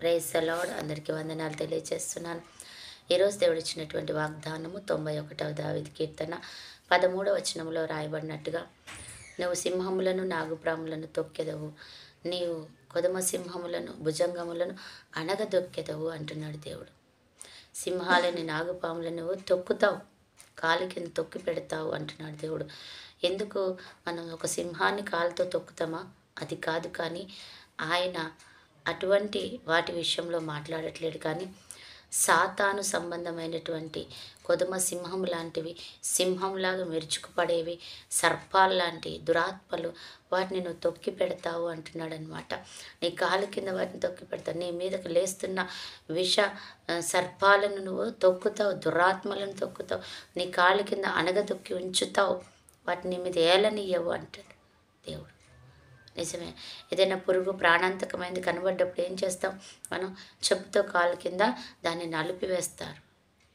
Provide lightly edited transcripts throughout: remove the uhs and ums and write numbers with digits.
Praise the lord. అందరికీ వందనాలు తెలియజేస్తున్నాను. ఈరోజు దేవుడు ఇచ్చినటువంటి వాగ్దానము 91వ దావీదు కీర్తన 13వ వచనంలో రాయబడినట్టుగా, నువ్వు సింహములను నాగుపాములను తొక్కెదవు, నీవు కొదమ సింహములను భుజంగములను అణగదొక్కెదవు అంటున్నాడు దేవుడు. సింహాలని నాగుపాములను నువ్వు తొక్కుతావు, కాలి కింద తొక్కి పెడతావు అంటున్నాడు దేవుడు. ఎందుకు మనం ఒక సింహాన్ని కాలుతో తొక్కుతామా? అది కాదు. కానీ ఆయన అటువంటి వాటి విషయంలో మాట్లాడట్లేడు. కానీ సాతాను సంబంధమైనటువంటి కొదమ సింహం లాంటివి, సింహంలాగా మెరుచుకుపడేవి, సర్పాల్లాంటి దురాత్మలు, వాటిని నువ్వు తొక్కి పెడతావు అంటున్నాడు అనమాట. నీ కాలు కింద వాటిని తొక్కి పెడతావు. నీ మీదకు లేస్తున్న విష సర్పాలను నువ్వు తొక్కుతావు, దురాత్మలను తొక్కుతావు, నీ కాలు కింద అణగదొక్కి ఉంచుతావు, వాటిని మీద ఏలనియ్యవు అంటాడు దేవుడు. నిజమే. ఏదైనా పురుగు ప్రాణాంతకమైనది కనబడ్డప్పుడు ఏం చేస్తాం మనం? చెప్పుతో కాలు కింద దాన్ని నలిపివేస్తారు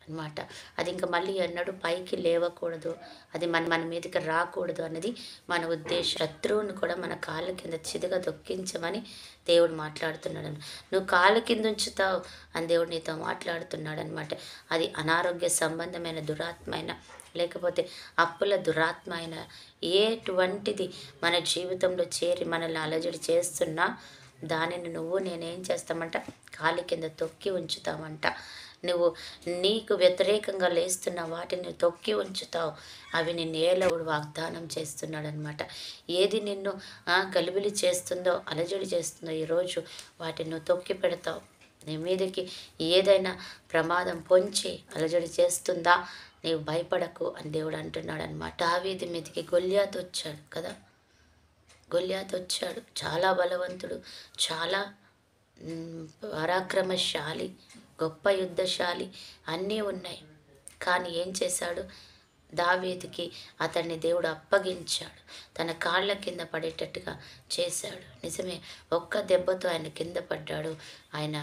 అనమాట. అది ఇంకా మళ్ళీ ఎన్నడూ పైకి లేవకూడదు, అది మన మీదకి రాకూడదు అన్నది మన ఉద్దేశం. శత్రువుని కూడా మన కాళ్ళ కింద చిదుగా దొక్కించమని దేవుడు మాట్లాడుతున్నాడు. నువ్వు కాళ్ళ కింద ఉంచుతావు అని దేవుడు నీతో మాట్లాడుతున్నాడు అనమాట. అది అనారోగ్య సంబంధమైన దురాత్మైన, లేకపోతే అప్పుల దురాత్మ అయిన ఎటువంటిది మన జీవితంలో చేరి మనల్ని అలజడి చేస్తున్నా దానిని నేనేం చేస్తామంట? కాలి కింద తొక్కి ఉంచుతామంట. నువ్వు నీకు వ్యతిరేకంగా లేస్తున్న వాటిని తొక్కి ఉంచుతావు, అవి నిన్ను ఏలవుడు వాగ్దానం చేస్తున్నాడు అనమాట. ఏది నిన్ను గలిబిలి చేస్తుందో, అలజడి చేస్తుందో ఈరోజు వాటిని నువ్వు తొక్కి పెడతావు. నీ మీదకి ఏదైనా ప్రమాదం పొంచి అలజడి చేస్తుందా, నీవు భయపడకు అని దేవుడు అంటున్నాడు అనమాట. దావీదు మీదకి గొల్యాతు వచ్చాడు కదా. గొల్యాతు వచ్చాడు, చాలా బలవంతుడు, చాలా పరాక్రమశాలి, గొప్ప యుద్ధశాలి, అన్నీ ఉన్నాయి. కానీ ఏం చేశాడు? దావీదుకి అతన్ని దేవుడు అప్పగించాడు, తన కాళ్ళ కింద పడేటట్టుగా చేశాడు. నిజమే, ఒక్క దెబ్బతో ఆయన కింద పడ్డాడు. ఆయన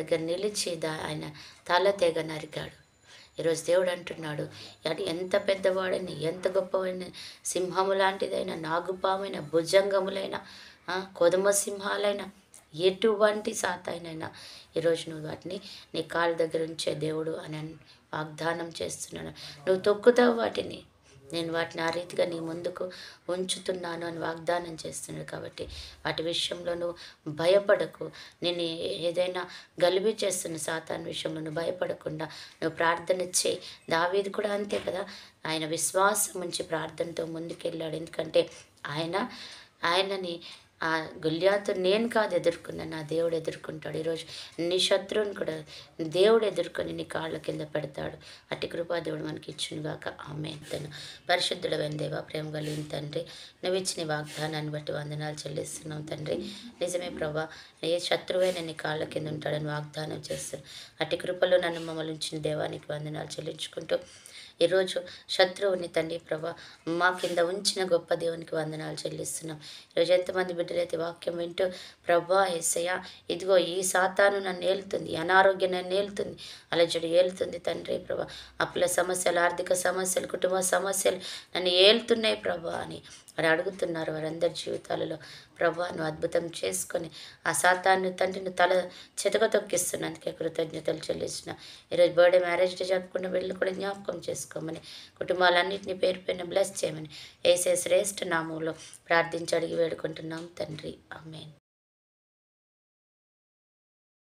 దగ్గర నిలిచి ఆయన తల తెగ నరికాడు. ఈరోజు దేవుడు అంటున్నాడు, ఎంత పెద్దవాడైనా, ఎంత గొప్పవాడైనా, సింహము లాంటిదైనా, నాగుపామైన, భుజంగములైన, కొదమ సింహాలైనా, ఎటువంటి సాతాయినైనా ఈరోజు నువ్వు వాటిని నీ కాళ్ళ దగ్గర ఉంచే దేవుడు అని వాగ్దానం చేస్తున్నాను. నువ్వు తొక్కుతావు వాటిని, నేను వాటిని ఆ రీతిగా నీ ముందుకు ఉంచుతున్నాను అని వాగ్దానం చేస్తున్నాడు. కాబట్టి వాటి విషయంలో నువ్వు భయపడకు. నేను ఏదైనా గలిబి చేస్తున్న సాతాను విషయంలో నువ్వు భయపడకుండా నువ్వు ప్రార్థన చేయి. దావీదు కూడా అంతే కదా. ఆయన విశ్వాసం ఉంచి ప్రార్థనతో ముందుకెళ్ళాడు. ఎందుకంటే ఆయనని ఆ గొల్యాతు నేను కాదు ఎదుర్కొన్నాను, నా దేవుడు ఎదుర్కొంటాడు. ఈరోజు నీ శత్రువుని కూడా దేవుడు ఎదుర్కొని నీ కాళ్ళ కింద పెడతాడు. అట్టి కృపా దేవుడు మనకి ఇచ్చునుగాక. ఆమేన్. పరిశుద్ధుడైన దేవా, ప్రేమ కలిగిన తండ్రి, నువ్వు ఇచ్చిన వాగ్దానాన్ని బట్టి వందనాలు చెల్లిస్తున్నాం తండ్రి. నిజమే ప్రభా, ఏ శత్రువైనా నీ కాళ్ళ కింద ఉంటాడని వాగ్దానం చేస్తాను. అట్టి కృపలో నన్ను మమ్మల్ని ఉంచిన దేవానికి వందనాలు చెల్లించుకుంటూ, ఈరోజు శత్రువుని తండ్రి ప్రభా మా కింద ఉంచిన గొప్ప దేవునికి వందనాలు చెల్లిస్తున్నాం. ఈరోజు ఎంతమంది బిడ్డలైతే వాక్యం వింటూ, ప్రభా యేసయ్యా, ఇదిగో ఈ సాతాను నన్ను ఏలుతుంది, అనారోగ్యం నన్ను ఏలుతుంది, అలజడి ఏలుతుంది తండ్రి ప్రభా, అప్పుల సమస్యలు, ఆర్థిక సమస్యలు, కుటుంబ సమస్యలు నన్ను ఏలుతున్నాయి ప్రభా అని వారు అడుగుతున్నారు. వారందరి జీవితాలలో ప్రభా నువ్వు అద్భుతం చేసుకొని ఆ సాతాన్ని తండ్రిని తల చితక తొక్కిస్తున్నందుకే కృతజ్ఞతలు చెల్లిస్తున్నా. ఈరోజు బర్త్డే, మ్యారేజ్ డే జరుపుకున్న వీళ్ళు కూడా జ్ఞాపకం చేసుకోమని, కుటుంబాలన్నింటినీ పేరు పైన బ్లెస్ చేయమని యేసయ్య శ్రేష్ఠ నామంలో ప్రార్థించి అడిగి వేడుకుంటున్నాం తండ్రి. ఆమేన్.